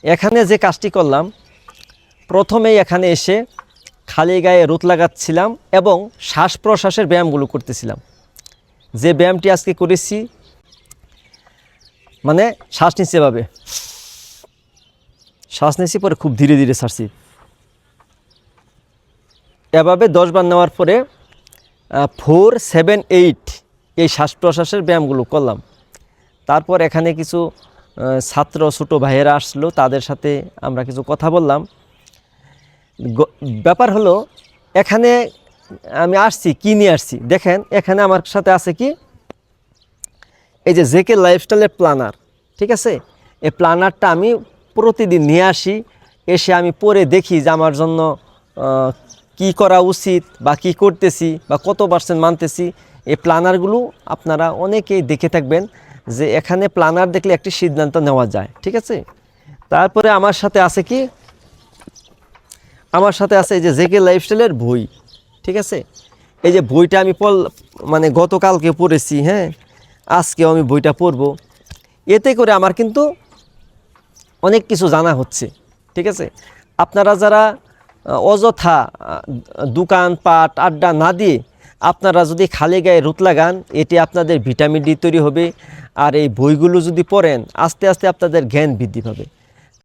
এখানে যে কাজটি করলাম, প্রথমেই এখানে এসে খালি গায়ে রোদ লাগাচ্ছিলাম এবং শ্বাস প্রশ্বাসের ব্যায়ামগুলো করতেছিলাম। যে ব্যায়ামটি আজকে করেছি, মানে শ্বাস নিচ্ছে এভাবে, শ্বাস নিচ্ছি, পরে খুব ধীরে ধীরে ছাড়ছি। এভাবে 10 বার নেওয়ার পরে 4, 7, 8 এই শ্বাস প্রশ্বাসের ব্যায়ামগুলো করলাম। তারপর এখানে কিছু ছাত্র ছোটো ভাইয়েরা আসলো, তাদের সাথে আমরা কিছু কথা বললাম। ব্যাপার হলো, এখানে আমি আসছি কি নিয়ে আসছি দেখেন। এখানে আমার সাথে আছে কি, এই যে জেকে লাইফস্টাইলের প্ল্যানার, ঠিক আছে। এই প্ল্যানারটা আমি প্রতিদিন নিয়ে আসি, এসে আমি পরে দেখি যে আমার জন্য কি করা উচিত বা কি করতেছি বা কত % মানতেছি। এই প্ল্যানারগুলো আপনারা অনেকেই দেখে থাকবেন যে এখানে প্ল্যানার দেখলে একটি সিদ্ধান্ত নেওয়া যায়, ঠিক আছে। তারপরে আমার সাথে আছে কি, আমার সাথে আছে এই যে জেকে লাইফস্টাইলের বই, ঠিক আছে। এই যে বইটা আমি মানে গতকালকে পড়েছি, হ্যাঁ, আজকেও আমি বইটা পড়ব। এতে করে আমার কিন্তু অনেক কিছু জানা হচ্ছে, ঠিক আছে। আপনারা যারা অযথা দোকানপাট আড্ডা না দিয়ে আপনারা যদি খালি গায়ে রোদ লাগান, এটি আপনাদের ভিটামিন ডি তৈরি হবে। আর এই বইগুলো যদি পড়েন, আস্তে আস্তে আপনাদের জ্ঞান বৃদ্ধি পাবে।